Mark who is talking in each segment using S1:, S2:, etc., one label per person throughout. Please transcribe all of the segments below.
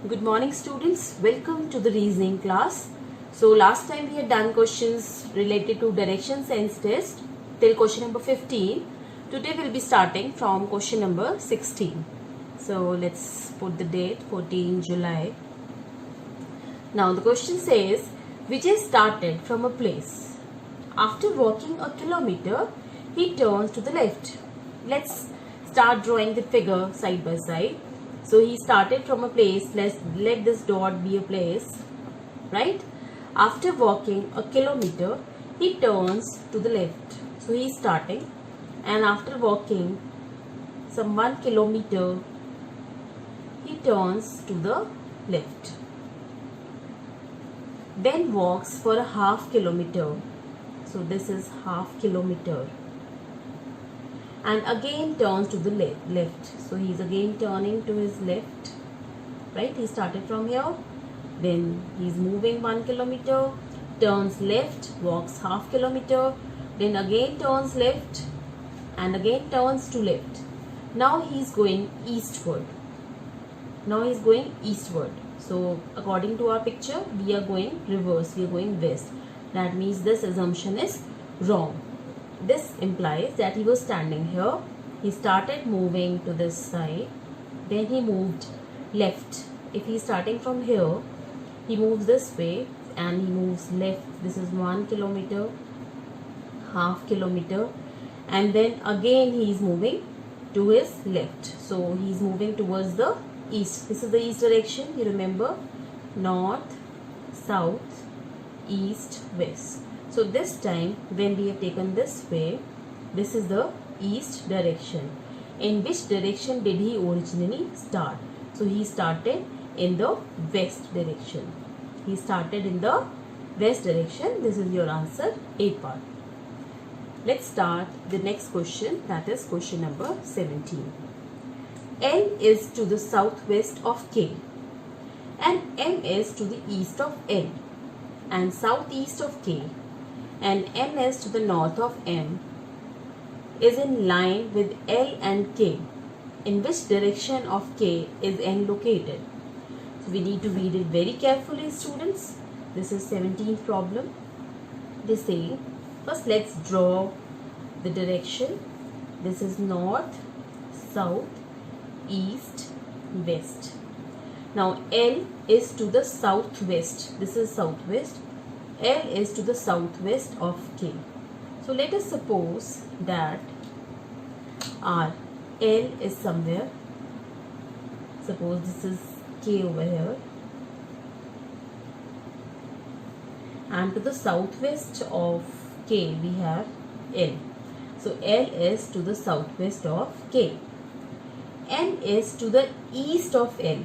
S1: Good morning students, welcome to the reasoning class. So last time we had done questions related to direction sense test till question number 15. Today we will be starting from question number 16. So let's put the date 14 July. Now the question says Vijay started from a place. After walking a kilometer, he turns to the left. Let's start drawing the figure side by side. So he started from a place. Let this dot be a place, right? After walking a kilometer, he turns to the left. So he is starting, and after walking some 1 kilometer, he turns to the left. Then walks for a half kilometer. So this is half kilometer. And again turns to the left. So he is again turning to his left, right? He started from here, then he is moving 1 kilometer, turns left, walks half kilometer, then again turns left and again turns to left. Now he is going eastward. So according to our picture, we are going reverse, we are going west. That means this assumption is wrong. This implies that he was standing here, he started moving to this side, then he moved left. If he is starting from here, he moves this way and he moves left. This is 1 kilometer, half kilometer, and then again he is moving to his left. So he is moving towards the east. This is the east direction, you remember, north, south, east, west. So this time when we have taken this way, this is the east direction. In which direction did he originally start? So he started in the west direction. This is your answer, A part. Let's start the next question, that is question number 17. L is to the southwest of K and M is to the east of L and southeast of K, and N is to the north of M, is in line with L and K. In which direction of K is N located? So we need to read it very carefully, students. This is 17th problem. They say, first let's draw the direction. This is north, south, east, west. Now L is to the southwest. This is southwest. L is to the southwest of K. So let us suppose that our L is somewhere. Suppose this is K over here. And to the southwest of K we have L. So L is to the southwest of K. N is to the east of L.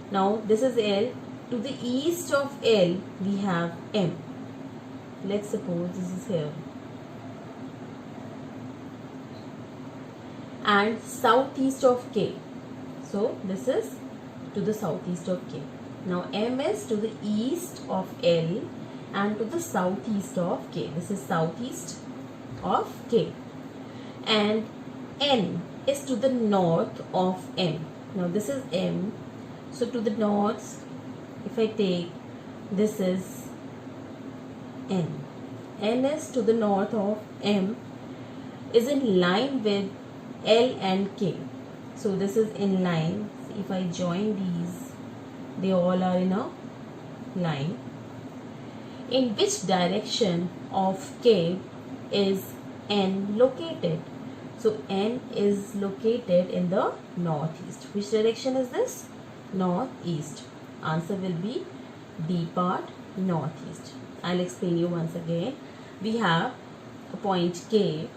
S1: Now this is L. To the east of L we have M. Let's suppose this is here. And southeast of K. So this is to the southeast of K. Now M is to the east of L and to the southeast of K. This is southeast of K. And N is to the north of M. Now this is M. So to the north, if I take, this is N. N is to the north of M, is in line with L and K. So this is in line. If I join these, they all are in a line. In which direction of K is N located? So N is located in the northeast. Which direction is this? Northeast. Answer will be D part, northeast. I'll explain you once again. We have a point K.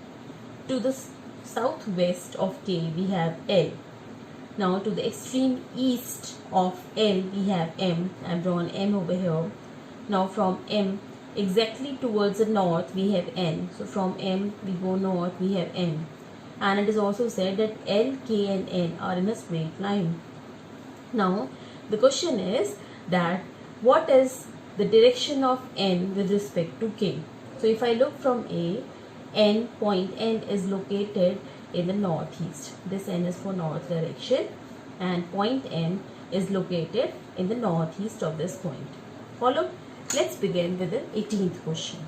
S1: To the southwest of K we have L. Now to the extreme east of L we have M. I've drawn M over here. Now from M exactly towards the north we have N. So from M we go north, we have N. And it is also said that L, K and N are in a straight line. Now the question is that what is the direction of N with respect to K? So if I look from A, point N is located in the northeast. This N is for north direction, and point N is located in the northeast of this point. Follow? Let's begin with the 18th question.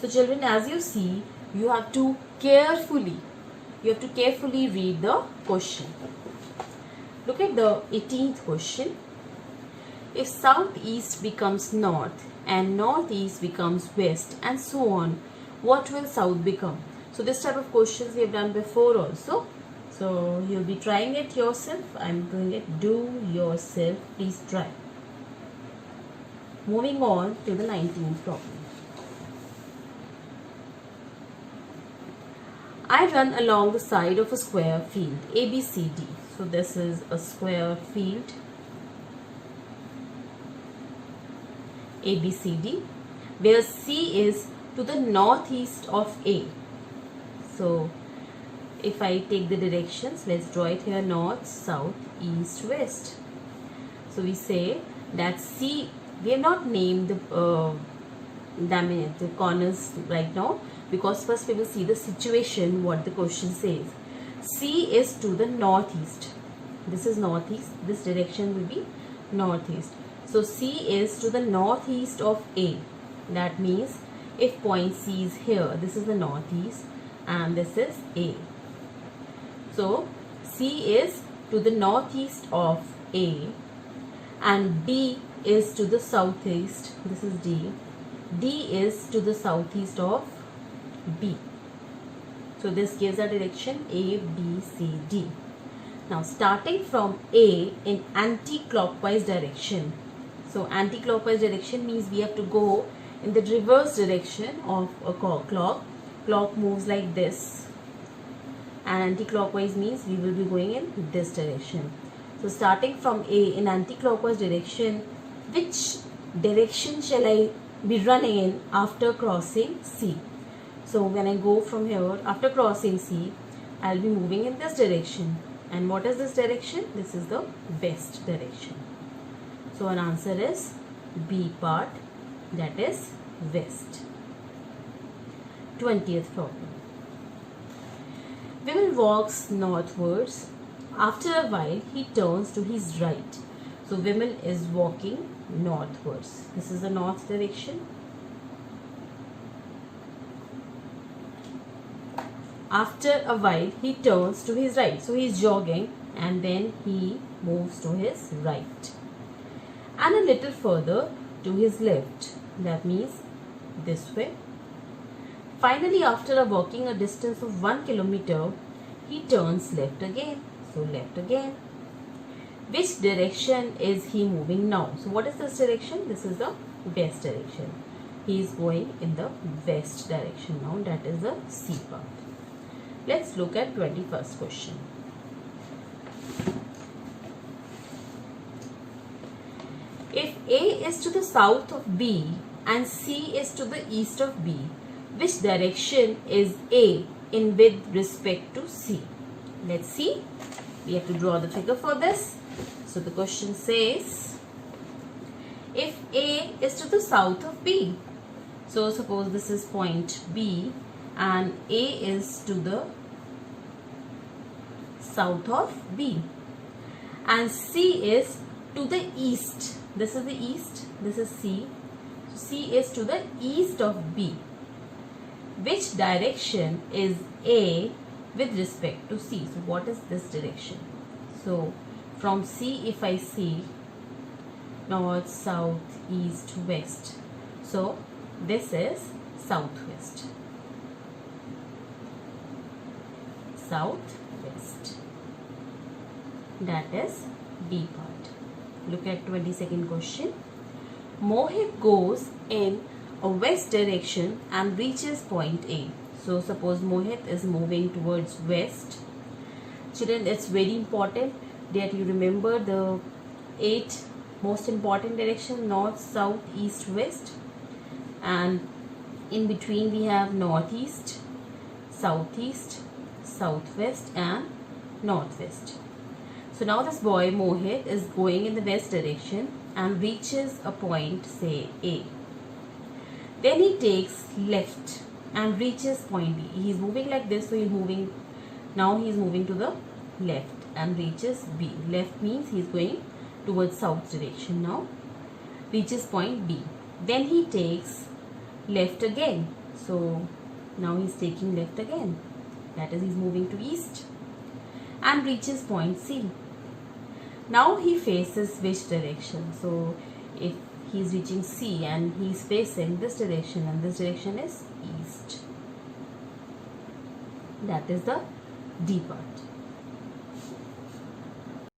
S1: So children, as you see, you have to carefully read the question. Look at the 18th question. If southeast becomes north and northeast becomes west and so on, what will south become? So this type of questions we have done before also. So you'll be trying it yourself. I'm doing it. Do yourself. Please try. Moving on to the 19th problem. I run along the side of a square field ABCD. So this is a square field ABCD where C is to the northeast of A. So if I take the directions, let's draw it here: north, south, east, west. So we say that C, we have not named the corners right now, because first we will see the situation, what the question says. C is to the northeast. This is northeast. This direction will be northeast. So C is to the northeast of A. That means if point C is here, this is the northeast and this is A. So C is to the northeast of A and D is to the southeast. This is D. D is to the southeast of B. So this gives a direction A, B, C, D. Now starting from A in anti-clockwise direction. So anti-clockwise direction means we have to go in the reverse direction of a clock. Clock moves like this. And anti-clockwise means we will be going in this direction. So starting from A in anti-clockwise direction, which direction shall I be running in after crossing C? So when I go from here, after crossing C, I will be moving in this direction. And what is this direction? This is the west direction. So our answer is B part, that is west. 20th problem. Vimal walks northwards. After a while, he turns to his right. So Vimal is walking northwards. This is the north direction. After a while, he turns to his right. So he is jogging and then he moves to his right. And a little further to his left. That means this way. Finally, after walking a distance of 1 kilometer, he turns left again. So left again. Which direction is he moving now? So what is this direction? This is the west direction. He is going in the west direction now. That is the C part. Let's look at 21st question. If A is to the south of B and C is to the east of B, which direction is A in with respect to C? Let's see. We have to draw the figure for this. So the question says, if A is to the south of B, so suppose this is point B and A is to the south of B and C is to the east. This is the east, this is C. So C is to the east of B. Which direction is A with respect to C? So what is this direction? So from C, if I see north, south, east, west. So this is southwest. Southwest. That is B part. Look at 22nd question. Mohit goes in a west direction and reaches point A. So suppose Mohit is moving towards west. Children, it's very important that you remember the 8 most important direction: north, south, east, west. And in between we have northeast, southeast, southwest and northwest. So now this boy Mohit is going in the west direction and reaches a point, say A. Then he takes left and reaches point B. He is moving like this, so now he is moving to the left. and reaches B. Left means he is going towards south direction now. Reaches point B. Then he takes left again. So now he is taking left again. That is, he is moving to east and reaches point C. Now he faces which direction? So if he is reaching C and he is facing this direction, and this direction is east. That is the D part.